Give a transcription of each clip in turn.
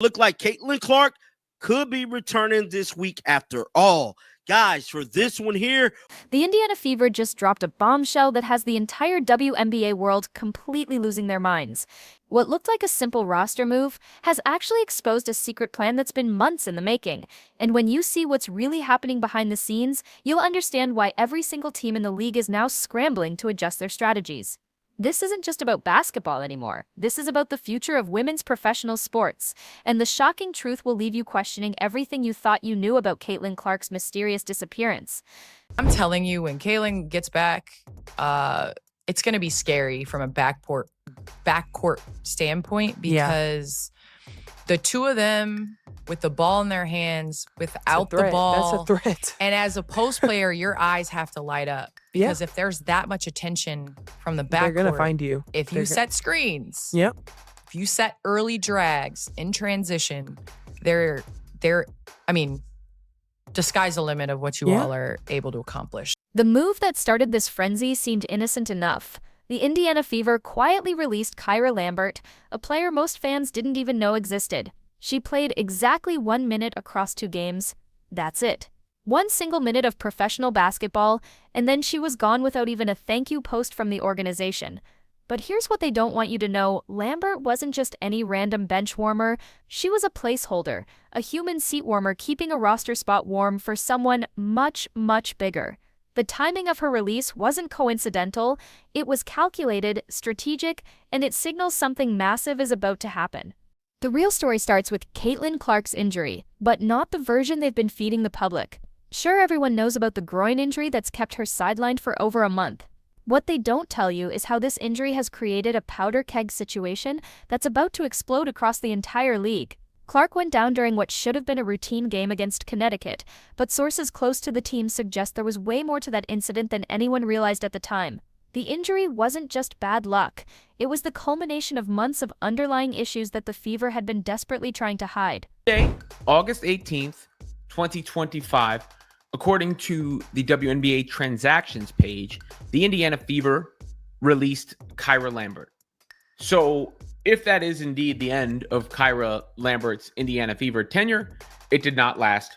Look like Caitlin Clark could be returning this week after all. Guys, for this one here, the Indiana Fever just dropped a bombshell that has the entire WNBA world completely losing their minds. What looked like a simple roster move has actually exposed a secret plan that's been months in the making. And when you see what's really happening behind the scenes, you'll understand why every single team in the league is now scrambling to adjust their strategies. This isn't just about basketball anymore. This is about the future of women's professional sports. And the shocking truth will leave you questioning everything you thought you knew about Caitlin Clark's mysterious disappearance. I'm telling you, when Caitlin gets back, it's going to be scary from a backcourt standpoint, because the two of them with the ball in their hands, without the ball. That's a threat. And as a post player, your eyes have to light up. Because if there's that much attention from the backcourt, they're going to find you. If you set screens, if you set early drags in transition, sky's the limit of what you all are able to accomplish. The move that started this frenzy seemed innocent enough. The Indiana Fever quietly released Kyra Lambert, a player most fans didn't even know existed. She played exactly 1 minute across 2 games. That's it. 1 single minute of professional basketball, and then she was gone without even a thank you post from the organization. But here's what they don't want you to know. Lambert wasn't just any random bench warmer. She was a placeholder, a human seat warmer keeping a roster spot warm for someone much, much bigger. The timing of her release wasn't coincidental. It was calculated, strategic, and it signals something massive is about to happen. The real story starts with Caitlin Clark's injury, but not the version they've been feeding the public. Sure, everyone knows about the groin injury that's kept her sidelined for over a month. What they don't tell you is how this injury has created a powder keg situation that's about to explode across the entire league. Clark went down during what should have been a routine game against Connecticut, but sources close to the team suggest there was way more to that incident than anyone realized at the time. The injury wasn't just bad luck. It was the culmination of months of underlying issues that the Fever had been desperately trying to hide. Today, August 18th, 2025, according to the WNBA transactions page, the Indiana Fever released Kyra Lambert. So if that is indeed the end of Kyra Lambert's Indiana Fever tenure, it did not last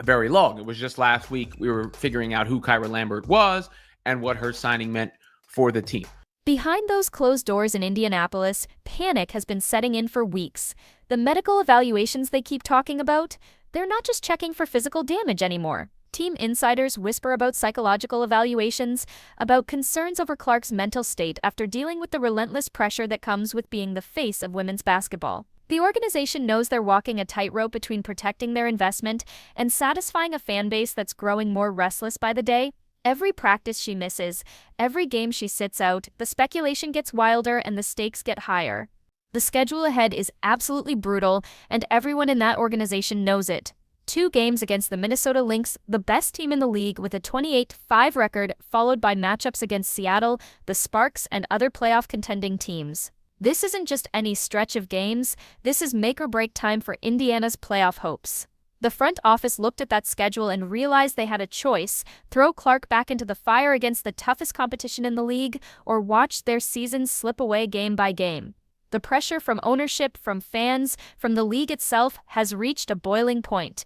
very long. It was just last week we were figuring out who Kyra Lambert was and what her signing meant for the team. Behind those closed doors in Indianapolis, panic has been setting in for weeks. The medical evaluations they keep talking about, they're not just checking for physical damage anymore. Team insiders whisper about psychological evaluations, about concerns over Clark's mental state after dealing with the relentless pressure that comes with being the face of women's basketball. The organization knows they're walking a tightrope between protecting their investment and satisfying a fan base that's growing more restless by the day. Every practice she misses, every game she sits out, the speculation gets wilder and the stakes get higher. The schedule ahead is absolutely brutal, and everyone in that organization knows it. 2 games against the Minnesota Lynx, the best team in the league with a 28-5 record, followed by matchups against Seattle, the Sparks, and other playoff contending teams. This isn't just any stretch of games, this is make-or-break time for Indiana's playoff hopes. The front office looked at that schedule and realized they had a choice: throw Clark back into the fire against the toughest competition in the league, or watch their season slip away game by game. The pressure from ownership, from fans, from the league itself has reached a boiling point.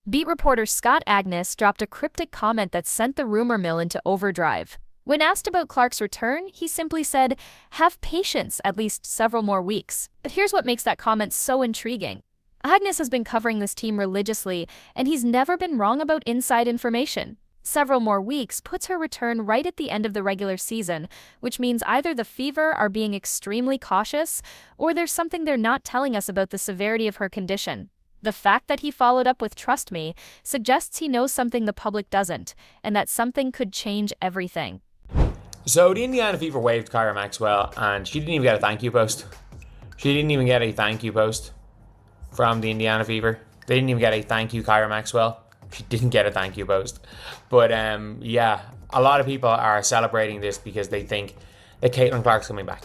Beat reporter Scott Agnes dropped a cryptic comment that sent the rumor mill into overdrive. When asked about Clark's return, he simply said, "Have patience, at least several more weeks." But here's what makes that comment so intriguing. Agnes has been covering this team religiously, and he's never been wrong about inside information. Several more weeks puts her return right at the end of the regular season, which means either the Fever are being extremely cautious, or there's something they're not telling us about the severity of her condition. The fact that he followed up with "trust me" suggests he knows something the public doesn't, and that something could change everything. So the Indiana Fever waived Kyra Maxwell, and she didn't even get a thank you post. She didn't even get a thank you post from the Indiana Fever. They didn't even get a "thank you, Kyra Maxwell." She didn't get a thank you post. But yeah, a lot of people are celebrating this because they think that Caitlin Clark's coming back.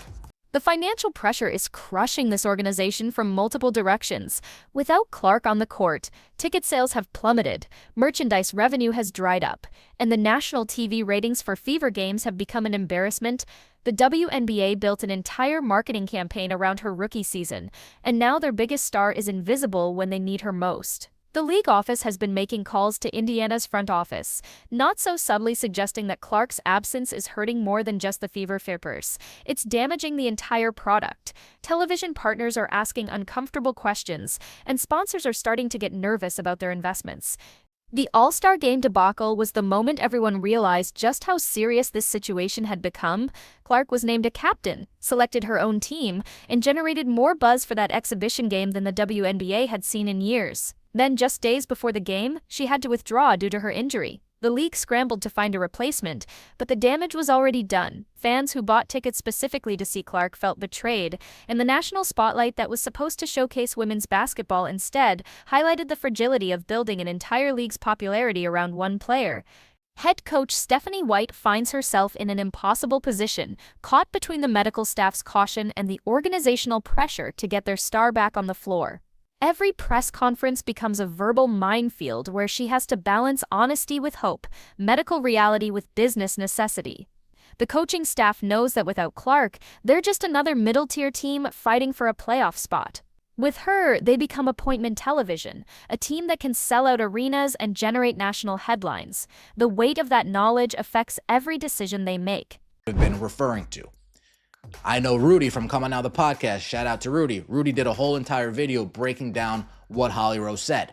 The financial pressure is crushing this organization from multiple directions. Without Clark on the court, ticket sales have plummeted, merchandise revenue has dried up, and the national TV ratings for Fever games have become an embarrassment. The WNBA built an entire marketing campaign around her rookie season, and now their biggest star is invisible when they need her most. The league office has been making calls to Indiana's front office, not so subtly suggesting that Clark's absence is hurting more than just the Fever purse. It's damaging the entire product. Television partners are asking uncomfortable questions, and sponsors are starting to get nervous about their investments. The All-Star Game debacle was the moment everyone realized just how serious this situation had become. Clark was named a captain, selected her own team, and generated more buzz for that exhibition game than the WNBA had seen in years. Then, just days before the game, she had to withdraw due to her injury. The league scrambled to find a replacement, but the damage was already done. Fans who bought tickets specifically to see Clark felt betrayed, and the national spotlight that was supposed to showcase women's basketball instead highlighted the fragility of building an entire league's popularity around one player. Head coach Stephanie White finds herself in an impossible position, caught between the medical staff's caution and the organizational pressure to get their star back on the floor. Every press conference becomes a verbal minefield where she has to balance honesty with hope, medical reality with business necessity. The coaching staff knows that without Clark, they're just another middle-tier team fighting for a playoff spot. With her, they become appointment television, a team that can sell out arenas and generate national headlines. The weight of that knowledge affects every decision they make. I've been referring to. I know Rudy from Come On Now the podcast. Shout out to Rudy. Rudy did a whole entire video breaking down what Holly Rose said.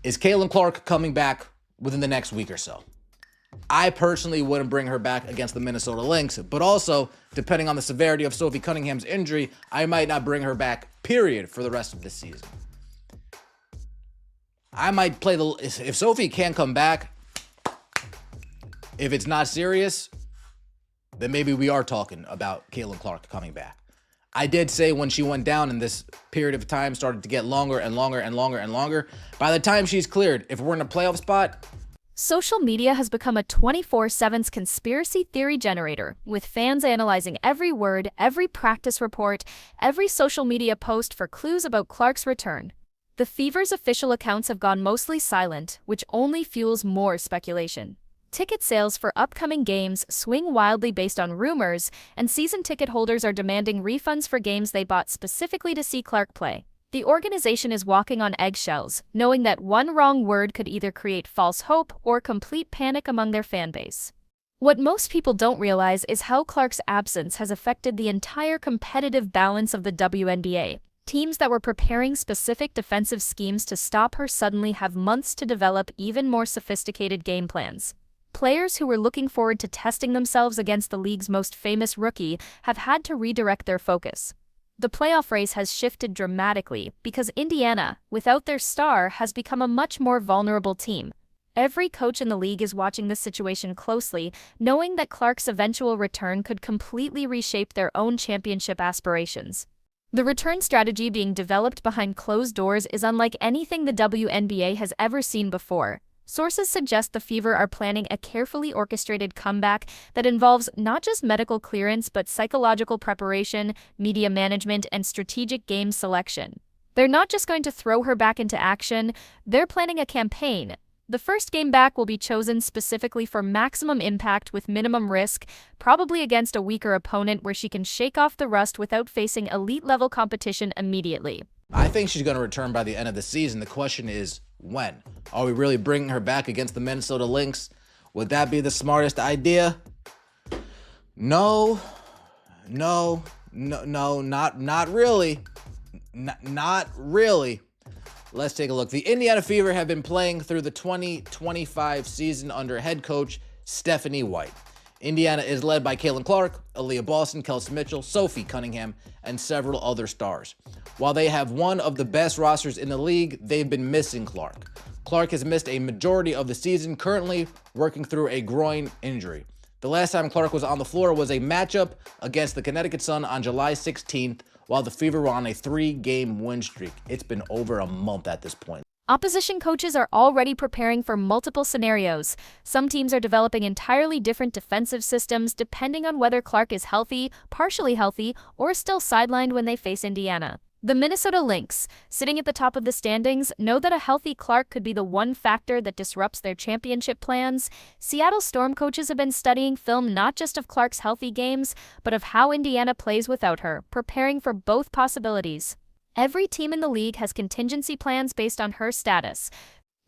Is Caitlin Clark coming back within the next week or so? I personally wouldn't bring her back against the Minnesota Lynx, but also, depending on the severity of Sophie Cunningham's injury, I might not bring her back, period, for the rest of the season. I might play if Sophie can come back, if it's not serious, then maybe we are talking about Caitlin Clark coming back. I did say when she went down and this period of time started to get longer and longer and longer and longer, by the time she's cleared, if we're in a playoff spot. Social media has become a 24/7 conspiracy theory generator, with fans analyzing every word, every practice report, every social media post for clues about Clark's return. The Fever's official accounts have gone mostly silent, which only fuels more speculation. Ticket sales for upcoming games swing wildly based on rumors, and season ticket holders are demanding refunds for games they bought specifically to see Clark play. The organization is walking on eggshells, knowing that one wrong word could either create false hope or complete panic among their fan base. What most people don't realize is how Clark's absence has affected the entire competitive balance of the WNBA. Teams that were preparing specific defensive schemes to stop her suddenly have months to develop even more sophisticated game plans. Players who were looking forward to testing themselves against the league's most famous rookie have had to redirect their focus. The playoff race has shifted dramatically because Indiana, without their star, has become a much more vulnerable team. Every coach in the league is watching this situation closely, knowing that Clark's eventual return could completely reshape their own championship aspirations. The return strategy being developed behind closed doors is unlike anything the WNBA has ever seen before. Sources suggest the Fever are planning a carefully orchestrated comeback that involves not just medical clearance but psychological preparation, media management, and strategic game selection. They're not just going to throw her back into action, they're planning a campaign. The first game back will be chosen specifically for maximum impact with minimum risk, probably against a weaker opponent where she can shake off the rust without facing elite-level competition immediately. I think she's going to return by the end of the season. The question is, when? Are we really bringing her back against the Minnesota Lynx? Would that be the smartest idea? No, not really. Not really. Let's take a look. The Indiana Fever have been playing through the 2025 season under head coach Stephanie White. Indiana is led by Caitlin Clark, Aaliyah Boston, Kelsey Mitchell, Sophie Cunningham, and several other stars. While they have one of the best rosters in the league, they've been missing Clark. Clark has missed a majority of the season, currently working through a groin injury. The last time Clark was on the floor was a matchup against the Connecticut Sun on July 16th, while the Fever were on a 3-game win streak. It's been over a month at this point. Opposition coaches are already preparing for multiple scenarios. Some teams are developing entirely different defensive systems depending on whether Clark is healthy, partially healthy, or still sidelined when they face Indiana. The Minnesota Lynx, sitting at the top of the standings, know that a healthy Clark could be the one factor that disrupts their championship plans. Seattle Storm coaches have been studying film not just of Clark's healthy games, but of how Indiana plays without her, preparing for both possibilities. Every team in the league has contingency plans based on her status.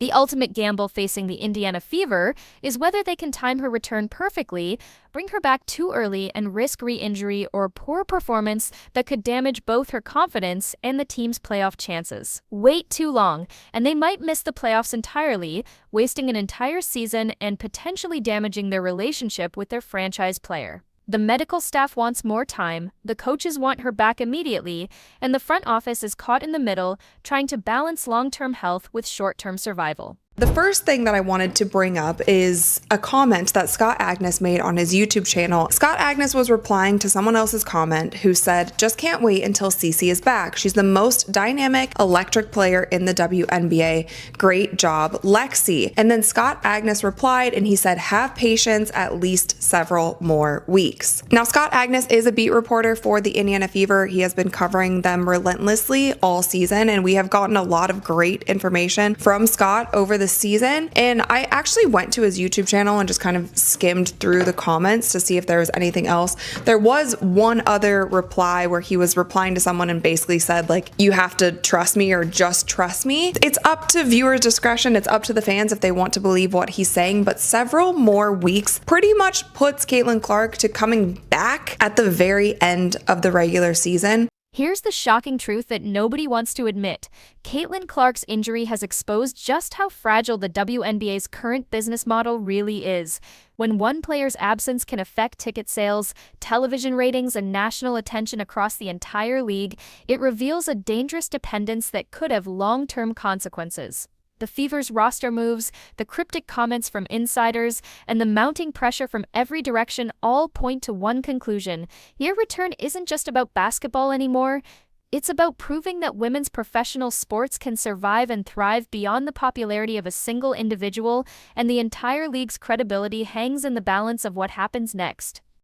The ultimate gamble facing the Indiana Fever is whether they can time her return perfectly, bring her back too early, and risk re-injury or poor performance that could damage both her confidence and the team's playoff chances. Wait too long, and they might miss the playoffs entirely, wasting an entire season and potentially damaging their relationship with their franchise player. The medical staff wants more time, the coaches want her back immediately, and the front office is caught in the middle, trying to balance long-term health with short-term survival. The first thing that I wanted to bring up is a comment that Scott Agnes made on his YouTube channel. Scott Agnes was replying to someone else's comment who said, "Just can't wait until Cece is back. She's the most dynamic, electric player in the WNBA. Great job, Lexi." And then Scott Agnes replied and he said, "Have patience, at least several more weeks." Now, Scott Agnes is a beat reporter for the Indiana Fever. He has been covering them relentlessly all season, and we have gotten a lot of great information from Scott over the season. And I actually went to his YouTube channel and just kind of skimmed through the comments to see if there was anything else. There was one other reply where he was replying to someone and basically said, like, "You have to trust me or just trust me." It's up to viewers' discretion. It's up to the fans if they want to believe what he's saying, but several more weeks pretty much puts Caitlin Clark to coming back at the very end of the regular season. Here's the shocking truth that nobody wants to admit. Caitlin Clark's injury has exposed just how fragile the WNBA's current business model really is. When one player's absence can affect ticket sales, television ratings, and national attention across the entire league, it reveals a dangerous dependence that could have long-term consequences. The Fever's roster moves, the cryptic comments from insiders, and the mounting pressure from every direction all point to one conclusion. Your return isn't just about basketball anymore. It's about proving that women's professional sports can survive and thrive beyond the popularity of a single individual, and the entire league's credibility hangs in the balance of what happens next.